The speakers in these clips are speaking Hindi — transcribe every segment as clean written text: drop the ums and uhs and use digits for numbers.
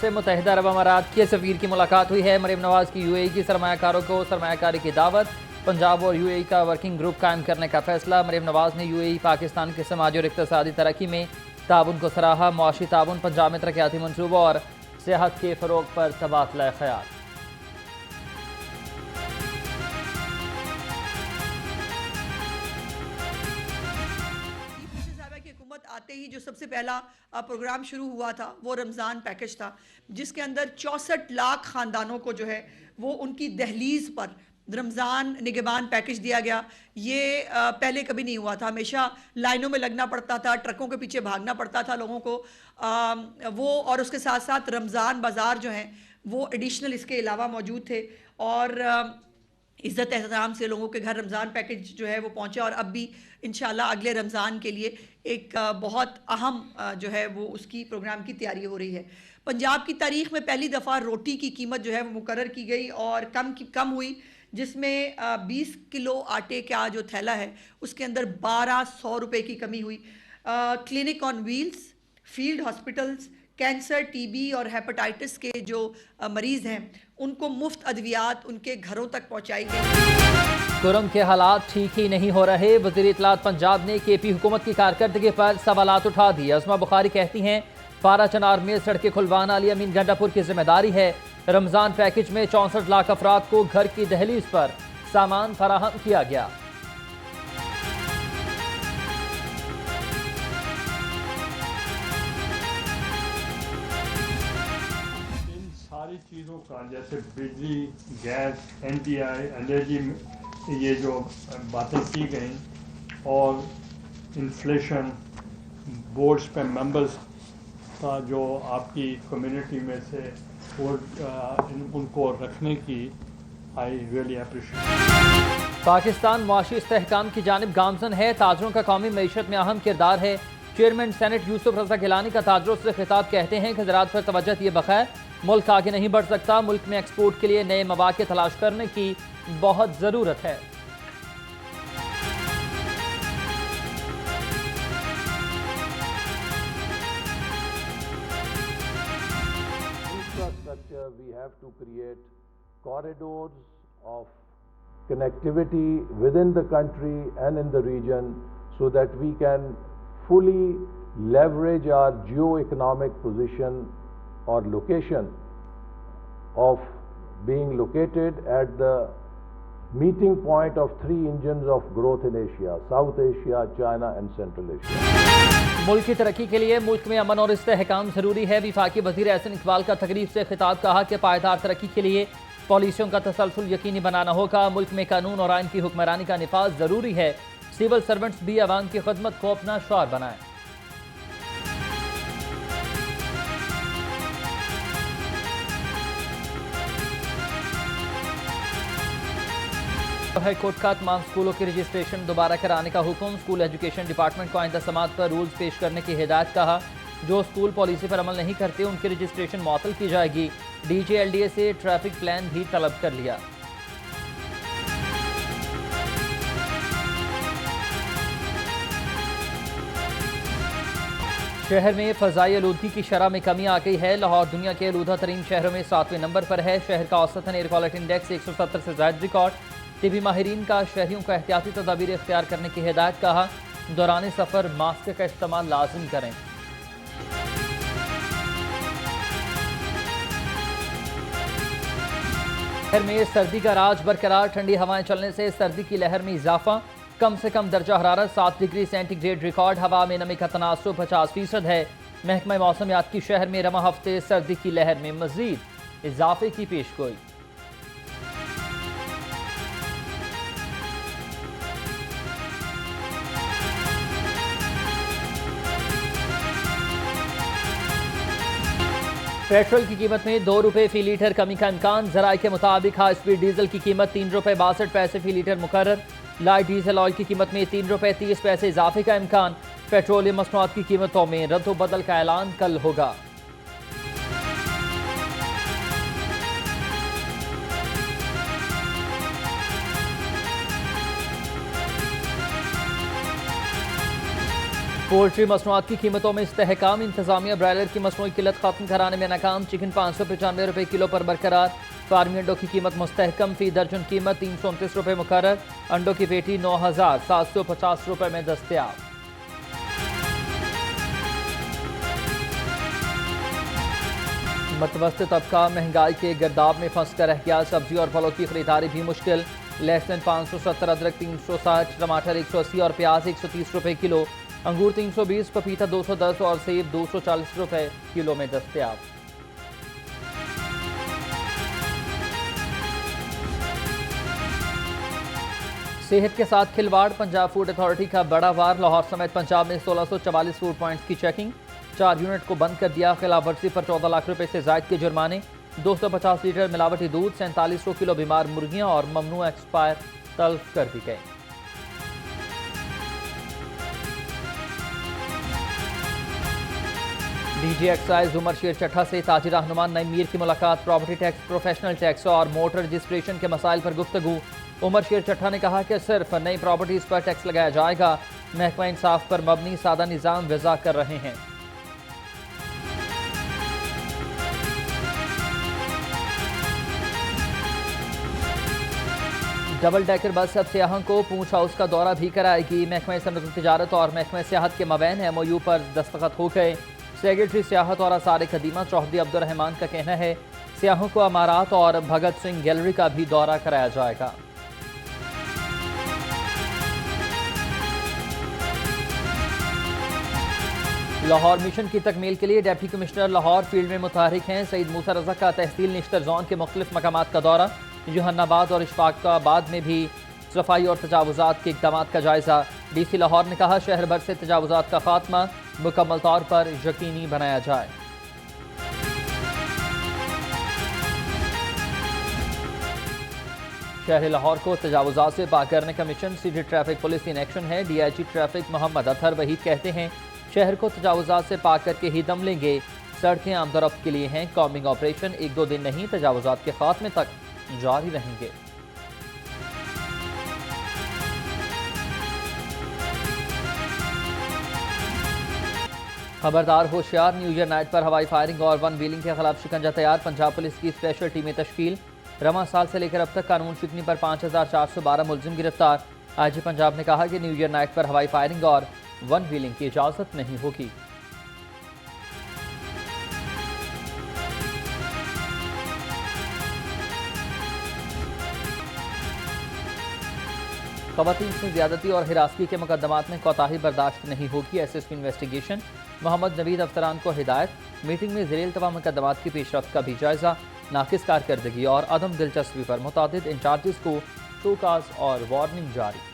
से मुत्तहिदा अरब अमारात के सफ़ीर की मुलाकात हुई है। मरीम नवाज की यूएई की सरमायाकारों को सरमायाकारी की दावत। पंजाब और यूएई का वर्किंग ग्रुप कायम करने का फैसला। मरीम नवाज ने यूएई पाकिस्तान के समाजी और इक़्तिसादी तरक्की में ताउन को सराहा। मुआशी ताउन, पंजाब में तरक्याती मनसूबों और सेहत के फ़रोग़ पर तबादला ख़याल। आते ही जो सबसे पहला प्रोग्राम शुरू हुआ था वो रमज़ान पैकेज था, जिसके अंदर 64 लाख ख़ानदानों को जो है वो उनकी दहलीज पर रमज़ान निगहबान पैकेज दिया गया। ये पहले कभी नहीं हुआ था। हमेशा लाइनों में लगना पड़ता था, ट्रकों के पीछे भागना पड़ता था लोगों को। वो और उसके साथ साथ रमज़ान बाज़ार जो हैं वो एडिशनल इसके अलावा मौजूद थे और इज़्ज़त एहतराम से लोगों के घर रमज़ान पैकेज जो है वो पहुँचा। और अब भी इंशाल्लाह अगले रमज़ान के लिए एक बहुत अहम जो है वो उसकी प्रोग्राम की तैयारी हो रही है। पंजाब की तारीख़ में पहली दफ़ा रोटी की कीमत जो है वो मुकर्रर की गई और कम हुई, जिसमें 20 किलो आटे का जो थैला है उसके अंदर 1200 रुपये की कमी हुई। Clinic on wheels, field hospitals, cancer, TB और हेपेटाइटिस के जो मरीज़ हैं उनको मुफ्त अद्वियात उनके घरों तक पहुँचाई गई। कुरम के हालात ठीक ही नहीं हो रहे। वज़ीर इत्तलात पंजाब ने केपी हुकूमत की कारकर्दगी पर सवालात उठा दिए। अस्मा बुखारी कहती हैं पारा चनार में सड़कें खुलवाना अली अमीन गंडापुर की जिम्मेदारी है। रमज़ान पैकेज में 64 लाख अफराद को घर की दहलीज पर सामान फराहम किया गया। सारी चीज़ों का जैसे बिजली, गैस, NTI, एलर्जी, ये जो बातें की गई और इन्फ्लेशन, बोर्ड्स पे मेंबर्स का जो आपकी कम्युनिटी में से उनको रखने की आई रियली अप्रिशिएट। पाकिस्तान मुआशी इस्तेहकाम की जानिब गामजन है। ताजरों का कौमी मईशत में अहम किरदार है। चेयरमैन सेनेट यूसुफ रज़ा गिलानी का ताजरों से खिताब कहते हैं कि ज़राअत पर तवज्जो दिए बगैर मुल्क आगे नहीं बढ़ सकता। मुल्क में एक्सपोर्ट के लिए नए मौक़े तलाश करने की बहुत ज़रूरत है। Infrastructure, we have to create corridors of connectivity within the country and in the region so that we can fully leverage our geo-economic position or location of being located at the meeting point of 3 engines of growth in Asia: South Asia, China and Central Asia. मुल्क की तरक्की के लिए मुल्क में अमन और इस्तेहकाम जरूरी है। वफाकी वज़ीर एहसन इकबाल का तकरीब से खिताब। कहा कि पायदार तरक्की के लिए पॉलिसियों का तसलसल यकीनी बनाना होगा। मुल्क में कानून और आइन की हुक्मरानी का निफाज जरूरी है। सिविल सर्वेंट्स भी अवाम की खिदमत को अपना शुआर बनाएं। हाईकोर्ट का तमाम स्कूलों की रजिस्ट्रेशन दोबारा कराने का हुक्म। स्कूल एजुकेशन डिपार्टमेंट को आइंदा समात पर रूल्स पेश करने की हिदायत। कहा जो स्कूल पॉलिसी पर अमल नहीं करते उनकी रजिस्ट्रेशन मुअत्तल की जाएगी। DGLDA से ट्रैफिक प्लान भी तलब कर लिया। शहर में फ़ज़ाई आलूदगी की शरह में कमी आ गई है। लाहौर दुनिया के आलूदा तरीन शहरों में 7वें नंबर पर है। शहर का औसतन एयर क्वालिटी इंडेक्स 170 से ज़ायद रिकॉर्ड। तिबी माहिरीन का शहरियों को एहतियाती तदाबीर इख्तियार करने की हिदायत। कहा दौरान सफ़र मास्क का इस्तेमाल लाजिम करें। शहर में सर्दी का राज बरकरार। ठंडी हवाएं चलने से सर्दी की लहर में इजाफा। कम से कम दर्जा हरारत 7 डिग्री सेंटीग्रेड रिकॉर्ड। हवा में नमी का तनासुब 50% है। महकमा मौसमियात की शहर में रमा हफ्ते सर्दी की लहर में मजीद इजाफे की पेशगोई। पेट्रोल की कीमत में 2 रुपये फी लीटर कमी का इम्कान। जराये के मुताबिक हाई स्पीड डीजल की कीमत 3 रुपये 62 पैसे फी लीटर मुकर्रर। लाइट डीजल ऑयल की कीमत में 3 रुपये 30 पैसे इजाफे का इम्कान। पेट्रोलियम मसनूआत की कीमतों में रद्द बदल का ऐलान कल होगा। पोल्ट्री मसनूआत की कीमतों में इस्तेहकाम, इंतजामिया ब्रायलर की मसनूई किल्लत खत्म कराने में नाकाम। चिकन 595 रुपये किलो पर बरकरार। फार्मी अंडों की कीमत मुस्तहकम, फी दर्जन कीमत 329 रुपये मुकर्रर। अंडों की पेटी 9,750 रुपये में दस्तयाब। मतवसत तबका महंगाई के गर्दाब में फंस कर रह गया। सब्जी और फलों की खरीदारी भी मुश्किल। लहसुन 570, अदरक 360, टमाटर 180 और प्याज 130 रुपये किलो। अंगूर 320, पपीता 210 और सेब 240 रुपये किलो में दस्तयाब। सेहत के साथ खिलवाड़, पंजाब फूड अथॉरिटी का बड़ा वार। लाहौर समेत पंजाब में 1644 फूड पॉइंट्स की चेकिंग। 4 यूनिट को बंद कर दिया। खिलाफ वर्जी पर 14 लाख रुपए से जायद के जुर्माने। 250 लीटर मिलावटी दूध, 4700 किलो बीमार मुर्गियां और ममनू एक्सपायर तल्फ कर दी गई। डीजी एक्साइज उमर शेर चट्ठा से ताजी रहनुमा नईम मीर की मुलाकात। प्रॉपर्टी टैक्स, प्रोफेशनल टैक्स और मोटर रजिस्ट्रेशन के मसाइल पर गुफ्तगू। उमर शेर चट्ठा ने कहा कि सिर्फ नई प्रॉपर्टीज पर टैक्स लगाया जाएगा। महकमा इंसाफ पर मबनी सादा निज़ाम वज़ा कर रहे हैं। डबल डेकर बस अब सियाहों को पूंछ हाउस का दौरा भी कराएगी। महकमा सनअत तिजारत और महकमा सियाहत के मबैन MOU पर दस्तखत हो गए। सेक्रेटरी सियाहत और आसार खदीमा चौधरी अब्दुर्रहमान का कहना है सियाहों को अमारात और भगत सिंह गैलरी का भी दौरा कराया जाएगा। लाहौर मिशन की तकमील के लिए डिप्टी कमिश्नर लाहौर फील्ड में मुतहरिक हैं। सईद मूसा रजा का तहसील निश्तर जोन के मुख्तलिफ मकामात का दौरा। जहानाबाद और इशफाकाबाद में भी सफाई और तजावुजात के इक़दाम का जायजा। DC लाहौर ने कहा शहर भर से तजावुजात का खात्मा मुकम्मल तौर पर यकीनी बनाया जाए। शहर लाहौर को तजावुजात से पाक करने का mission city traffic police in action है। DIG ट्रैफिक मोहम्मद अतहर वहीद कहते हैं शहर को तजावुजात से पाक करके ही दम लेंगे। सड़कें आमदोरफ्त के लिए हैं। कॉम्बिंग ऑपरेशन 1-2 दिन नहीं, तजावुजात के खात्मे तक जारी रहेंगे। खबरदार होशियार, न्यू ईयर नाइट पर हवाई फायरिंग और वन व्हीलिंग के खिलाफ शिकंजा तैयार। पंजाब पुलिस की स्पेशल टीमें तश्कील। रवां साल से लेकर अब तक कानून शिकनी पर 5412 मुलजिम गिरफ्तार। IG पंजाब ने कहा कि न्यू ईयर नाइट पर हवाई फायरिंग और वन व्हीलिंग की इजाजत नहीं होगी। ख़वातीन से ज्यादती और हिरासगी के मुकदमात में कोताही बर्दाश्त नहीं होगी। SSP इन्वेस्टिगेशन मोहम्मद नवीद अफसरान को हिदायत। मीटिंग में ज़ेर इल्तवा मुकदमात की पेशरफ्त का भी जायजा। नाकिस कारकर्दगी और अदम दिलचस्पी पर मुतादिद इंचार्जेस को शोकाज और वार्निंग जारी।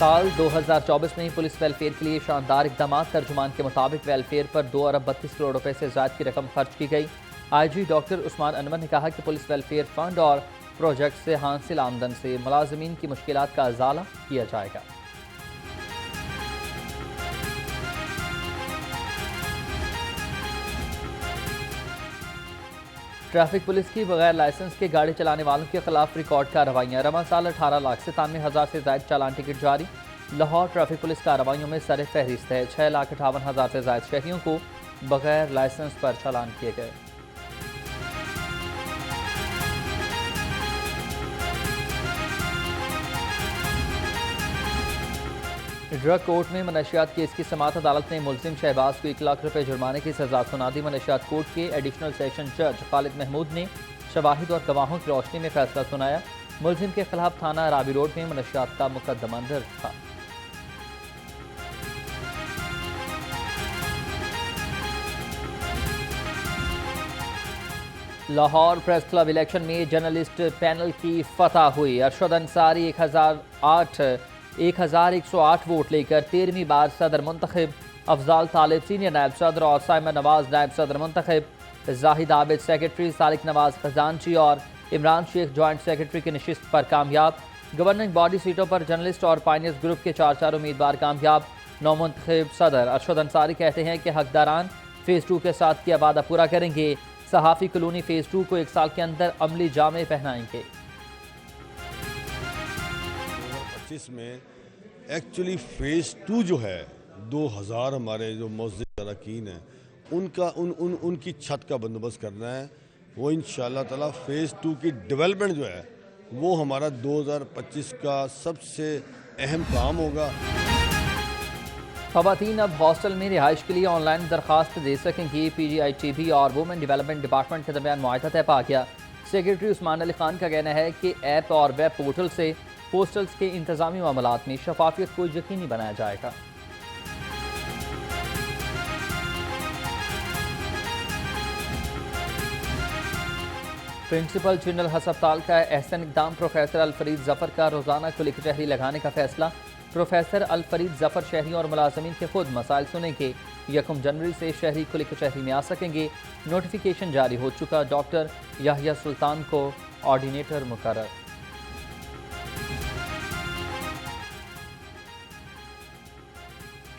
साल 2024 में ही पुलिस वेलफेयर के लिए शानदार इकदाम। तर्जुमान के मुताबिक वेलफेयर पर 2 अरब 32 करोड़ रुपए से ज़ायद की रकम खर्च की गई। IG डॉक्टर उस्मान अनवर ने कहा कि पुलिस वेलफेयर फंड और प्रोजेक्ट से हासिल आमदन से मुलाजमीन की मुश्किलात का इजाला किया जाएगा। ट्रैफिक पुलिस की बगैर लाइसेंस के गाड़ी चलाने वालों के खिलाफ रिकॉर्ड कार्रवाइयाँ। रवां साल 18,97,000 से ज्यादा चालान टिकट जारी। लाहौर ट्रैफिक पुलिस कार्रवाइयों में सर फहरिस्त है। 6,58,000 से ज्यादा शहरियों को बगैर लाइसेंस पर चालान किए गए। ड्रग कोर्ट में मनशियात केस की समाअत। अदालत ने मुलजिम शहबाज को 1 लाख रुपए जुर्माने की सजा सुना दी। मनशियात कोर्ट के एडिशनल सेशन जज खालिद महमूद ने शवाहिद और गवाहों की रोशनी में फैसला सुनाया। मुलजिम के खिलाफ थाना रावी रोड में मनशियात का मुकदमा दर्ज था। लाहौर प्रेस क्लब इलेक्शन में जर्नलिस्ट पैनल की फतह हुई। अरशद अंसारी 1108 वोट लेकर 13वीं बार सदर मुंतखब। अफजाल तालिब सीनियर नायब सदर और साइमन नवाज नायब सदर मुंतखब। जाहिद आबिद सेक्रेटरी, सालिक नवाज खजानची और इमरान शेख जॉइंट सेक्रेटरी की नशिस्त पर कामयाब। गवर्निंग बॉडी सीटों पर जर्नलिस्ट और पायनियर्स ग्रुप के 4 उम्मीदवार कामयाब। नौमुंतखब सदर अरशद अंसारी कहते हैं कि हकदारान फेज़ 2 के साथ किया वादा पूरा करेंगे। सहाफ़ी कॉलोनी फेज़ 2 को 1 साल के अंदर अमली जामे पहनाएंगे। 2025 में एक्चुअली फेज़ 2 जो है 2000 हमारे जो मस्जिद अरकान हैं उनकी छत का बंदोबस्त करना है। वो इंशाअल्लाह ताला फेज़ 2 की डेवलपमेंट जो है वो हमारा 2025 का सबसे अहम काम होगा। ख़वातीन अब हॉस्टल में रिहाइश के लिए ऑनलाइन दरख्वास्त दे सकेंगी। PGITB और वुमेन डेवलपमेंट डिपार्टमेंट के दरमियान मुआहदा तय पा गया। सेक्रेटरी उस्मान अली खान का कहना है कि ऐप और वेब पोर्टल से हॉस्टल्स के इंतजामी मामलात में शफाफियत को यकीनी बनाया जाएगा। प्रिंसिपल जनरल हस्पताल का एहसन इक़दाम। प्रोफेसर अलफरीद जफ़र का रोज़ाना खुली कचहरी लगाने का फैसला। प्रोफेसर अलफरीद जफ़र शहरी और मुलाजमीन के खुद मसाइल सुनेंगे। 1 जनवरी से शहरी खुली कचहरी में आ सकेंगे। नोटिफिकेशन जारी हो चुका। डॉक्टर याहिया सुल्तान को ऑर्डिनेटर मुकर्रर।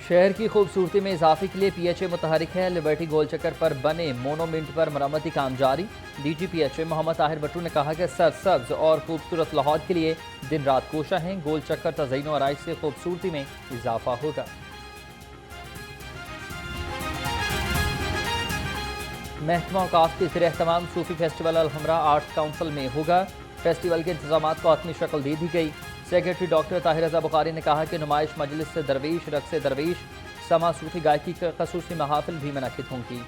शहर की खूबसूरती में इजाफे के लिए PHA मुतहरिक है। लिबर्टी गोल चक्कर पर बने मोनोमिंट पर मरम्मती काम जारी। DG PHA मोहम्मद ताहिर बट्टू ने कहा कि सरसब्ज और खूबसूरत लाहौर के लिए दिन रात कोशा हैं। गोल चक्कर तज़यीन और आराइश से खूबसूरती में इजाफा होगा। महकमा औकाफ के ज़रिए एहतमाम सूफी फेस्टिवल अलहमरा आर्ट्स काउंसिल में होगा। फेस्टिवल के इंतजामात को हतमी शक्ल दे दी गई। सेक्रेटरी डॉक्टर ताहिर रज़ा बुखारी ने कहा कि नुमाइश, मजलिस से दरवेश, रक्स दरवेश, समा सूफी गायकी के खसूसी महाफिल भी मुनक़िद होंगी।